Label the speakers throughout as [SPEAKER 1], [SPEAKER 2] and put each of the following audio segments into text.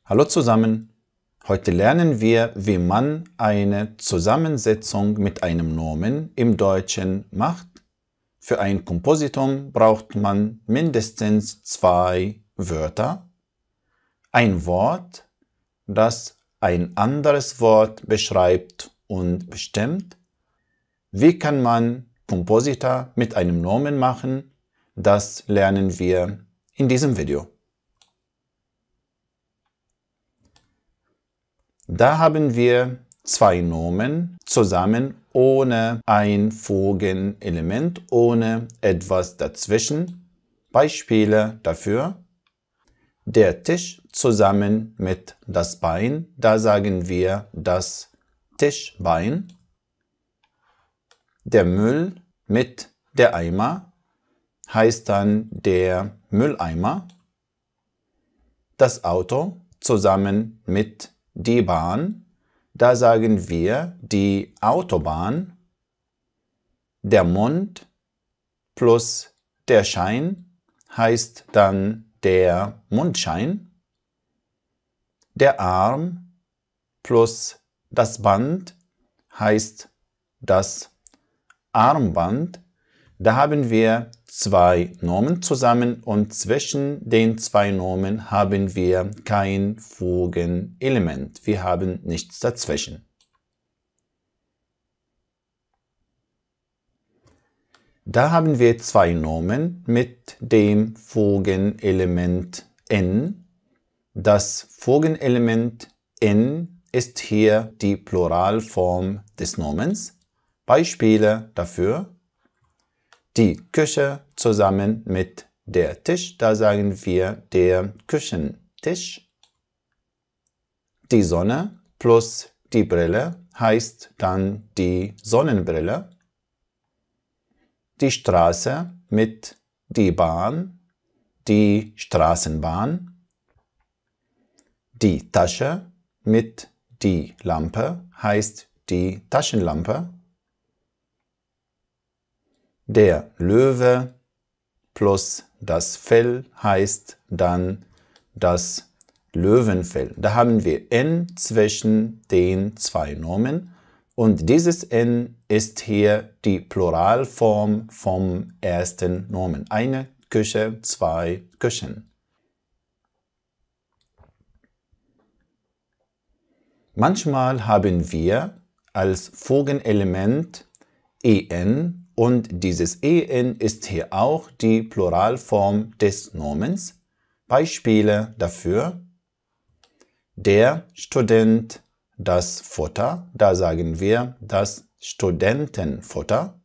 [SPEAKER 1] Hallo zusammen! Heute lernen wir, wie man eine Zusammensetzung mit einem Nomen im Deutschen macht. Für ein Kompositum braucht man mindestens 2 Wörter. Ein Wort, das ein anderes Wort beschreibt und bestimmt. Wie kann man Komposita mit einem Nomen machen? Das lernen wir in diesem Video. Da haben wir 2 Nomen zusammen ohne ein Folgenelement, ohne etwas dazwischen. Beispiele dafür: der Tisch zusammen mit das Bein, da sagen wir das Tischbein. Der Müll mit der Eimer heißt dann der Mülleimer. Das Auto zusammen mit die Bahn, da sagen wir die Autobahn. Der Mond plus der Schein heißt dann der Mondschein. Der Arm plus das Band heißt das Armband. Da haben wir 2 Nomen zusammen und zwischen den 2 Nomen haben wir kein Folgenelement. Wir haben nichts dazwischen. Da haben wir 2 Nomen mit dem Folgenelement n. Das Folgenelement n ist hier die Pluralform des Nomens. Beispiele dafür: die Küche zusammen mit der Tisch, da sagen wir der Küchentisch. Die Sonne plus die Brille heißt dann die Sonnenbrille. Die Straße mit die Bahn, die Straßenbahn. Die Tasche mit die Lampe heißt die Taschenlampe. Der Löwe plus das Fell heißt dann das Löwenfell. Da haben wir n zwischen den 2 Nomen und dieses n ist hier die Pluralform vom ersten Nomen. Eine Küche, 2 Küchen. Manchmal haben wir als Folgenelement en und dieses en ist hier auch die Pluralform des Nomens. Beispiele dafür: der Student das Futter, da sagen wir das Studentenfutter.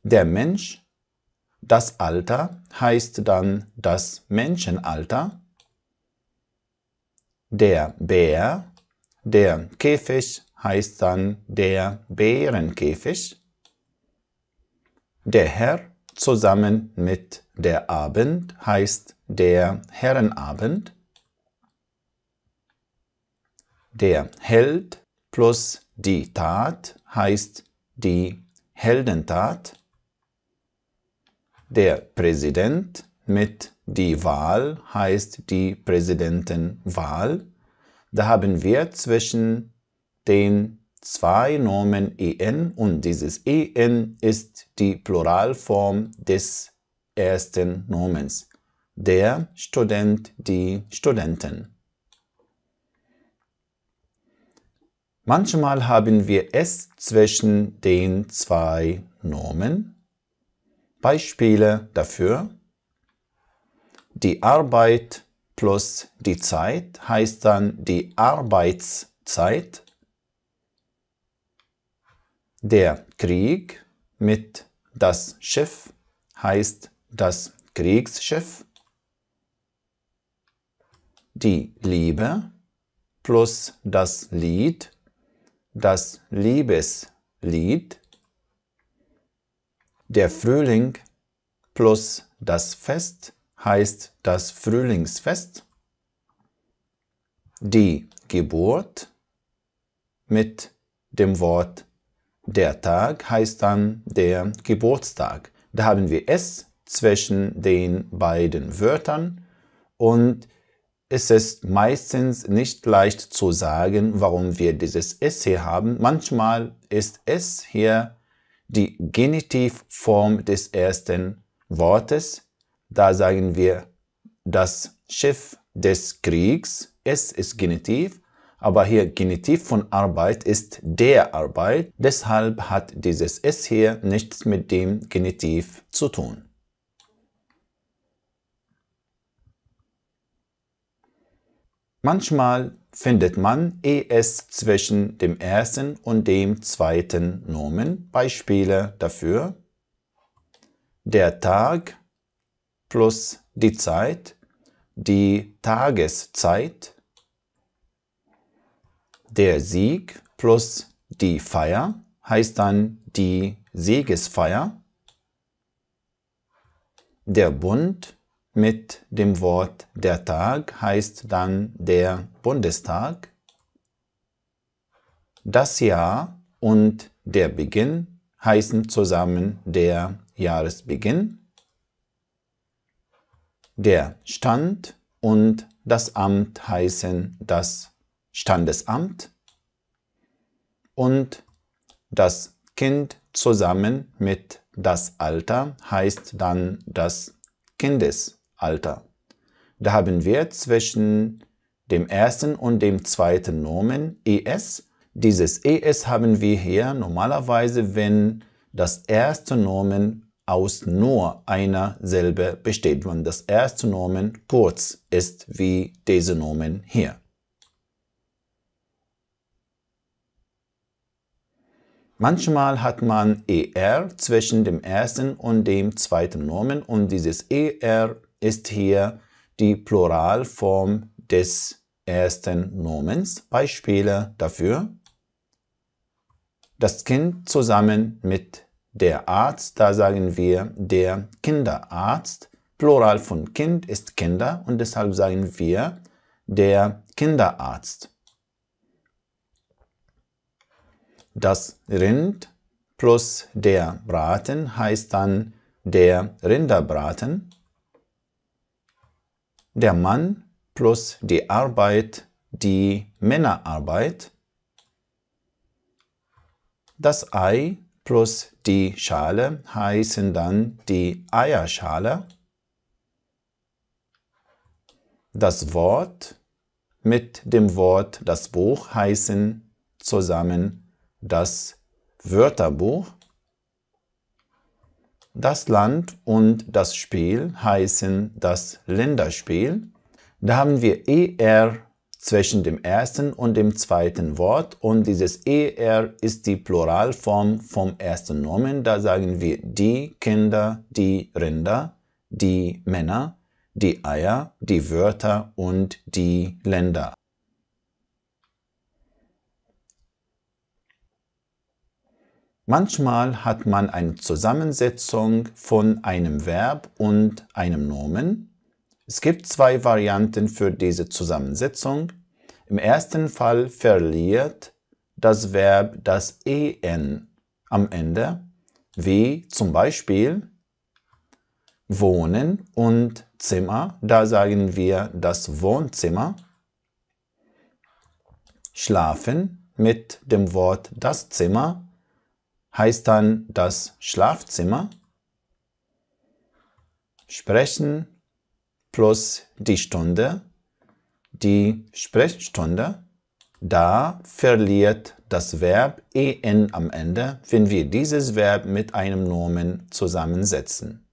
[SPEAKER 1] Der Mensch das Alter heißt dann das Menschenalter. Der Bär, der Käfig heißt dann der Bärenkäfig. Der Herr zusammen mit der Abend heißt der Herrenabend. Der Held plus die Tat heißt die Heldentat. Der Präsident mit die Wahl heißt die Präsidentenwahl. Da haben wir zwischen den 2 Nomen en und dieses en ist die Pluralform des ersten Nomens. Der Student, die Studentin. Manchmal haben wir es zwischen den 2 Nomen. Beispiele dafür: die Arbeit plus die Zeit heißt dann die Arbeitszeit. Der Krieg mit das Schiff heißt das Kriegsschiff. Die Liebe plus das Lied, das Liebeslied. Der Frühling plus das Fest heißt das Frühlingsfest. Die Geburt mit dem Wort der Tag heißt dann der Geburtstag. Da haben wir es zwischen den beiden Wörtern und Es ist meistens nicht leicht zu sagen, warum wir dieses S hier haben. Manchmal ist es hier die Genitivform des ersten Wortes. Da sagen wir das Schiff des Kriegs. Es ist Genitiv, aber hier Genitiv von Arbeit ist der Arbeit. Deshalb hat dieses S hier nichts mit dem Genitiv zu tun. Manchmal findet man es zwischen dem ersten und dem zweiten Nomen. Beispiele dafür: der Tag plus die Zeit, die Tageszeit, der Sieg plus die Feier heißt dann die Siegesfeier, der Bund mit dem Wort der Tag heißt dann der Bundestag. Das Jahr und der Beginn heißen zusammen der Jahresbeginn. Der Stand und das Amt heißen das Standesamt. Und das Kind zusammen mit das Alter heißt dann das Kindesalter. Da haben wir zwischen dem ersten und dem zweiten Nomen es. Dieses es haben wir hier normalerweise, wenn das erste Nomen aus nur einer Silbe besteht, wenn das erste Nomen kurz ist wie diese Nomen hier. Manchmal hat man er zwischen dem ersten und dem zweiten Nomen und dieses er ist hier die Pluralform des ersten Nomens. Beispiele dafür: das Kind zusammen mit der Arzt, da sagen wir der Kinderarzt. Plural von Kind ist Kinder und deshalb sagen wir der Kinderarzt. Das Rind plus der Braten heißt dann der Rinderbraten. Der Mann plus die Arbeit, die Männerarbeit. Das Ei plus die Schale heißen dann die Eierschale. Das Wort mit dem Wort das Buch heißen zusammen das Wörterbuch. Das Land und das Spiel heißen das Länderspiel. Da haben wir er zwischen dem ersten und dem zweiten Wort und dieses er ist die Pluralform vom ersten Nomen. Da sagen wir die Kinder, die Rinder, die Männer, die Eier, die Wörter und die Länder. Manchmal hat man eine Zusammensetzung von einem Verb und einem Nomen. Es gibt zwei Varianten für diese Zusammensetzung. Im ersten Fall verliert das Verb das en am Ende, wie zum Beispiel Wohnen und Zimmer. Da sagen wir das Wohnzimmer. Schlafen mit dem Wort das Zimmer heißt dann das Schlafzimmer. Sprechen plus die Stunde, die Sprechstunde. Da verliert das Verb en am Ende, wenn wir dieses Verb mit einem Nomen zusammensetzen.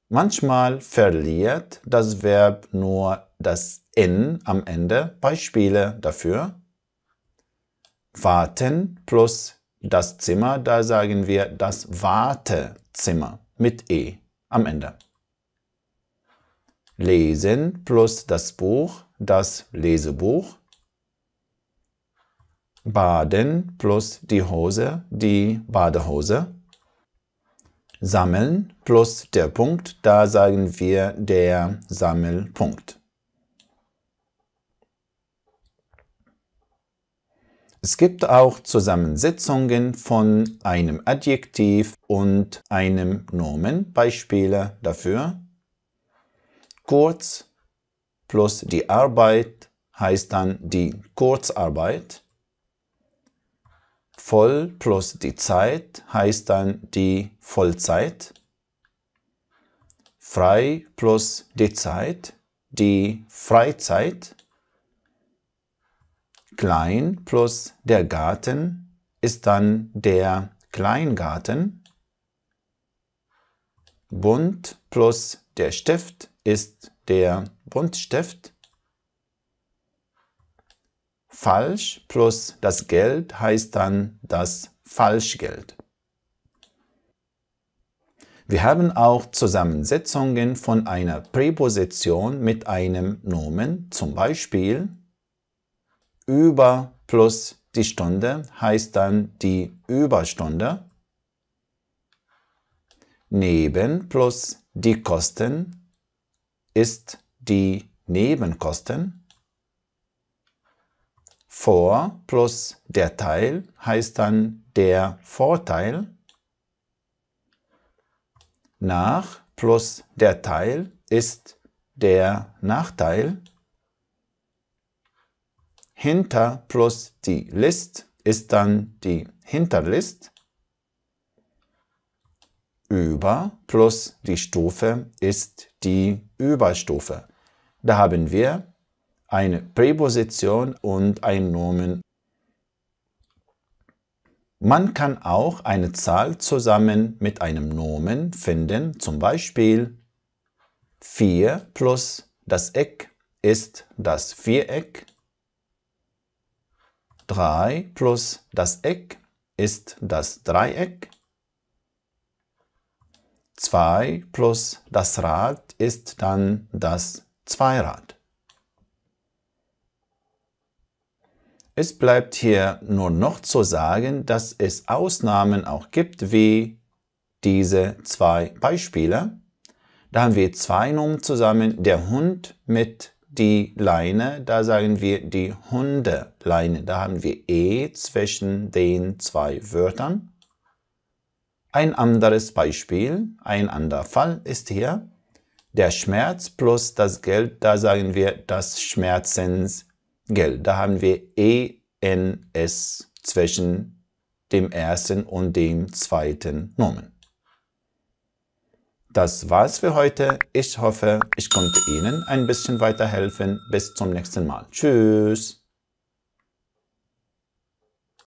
[SPEAKER 1] Manchmal verliert das Verb nur das n am Ende. Beispiele dafür: warten plus das Zimmer, da sagen wir das Wartezimmer mit e am Ende. Lesen plus das Buch, das Lesebuch. Baden plus die Hose, die Badehose. Sammeln plus der Punkt, da sagen wir der Sammelpunkt. Es gibt auch Zusammensetzungen von einem Adjektiv und einem Nomen. Beispiele dafür: kurz plus die Arbeit heißt dann die Kurzarbeit. Voll plus die Zeit heißt dann die Vollzeit. Frei plus die Zeit, die Freizeit. Klein plus der Garten ist dann der Kleingarten. Bunt plus der Stift ist der Buntstift. Falsch plus das Geld heißt dann das Falschgeld. Wir haben auch Zusammensetzungen von einer Präposition mit einem Nomen, zum Beispiel über plus die Stunde heißt dann die Überstunde. Neben plus die Kosten ist die Nebenkosten. Vor plus der Teil heißt dann der Vorteil. Nach plus der Teil ist der Nachteil. Hinter plus die List ist dann die Hinterlist. Über plus die Stufe ist die Überstufe. Da haben wir eine Präposition und ein Nomen. Man kann auch eine Zahl zusammen mit einem Nomen finden, zum Beispiel 4 plus das Eck ist das Viereck. 3 plus das Eck ist das Dreieck. 2 plus das Rad ist dann das Zweirad. Es bleibt hier nur noch zu sagen, dass es Ausnahmen auch gibt, wie diese zwei Beispiele. Da haben wir zwei Nomen zusammen, der Hund mit die Leine, da sagen wir die Hundeleine. Da haben wir E zwischen den zwei Wörtern. Ein anderes Beispiel, ein anderer Fall ist hier der Schmerz plus das Geld, da sagen wir das Schmerzensgeld. Da haben wir ENS zwischen dem ersten und dem zweiten Nomen. Das war's für heute. Ich hoffe, ich konnte Ihnen ein bisschen weiterhelfen. Bis zum nächsten Mal. Tschüss.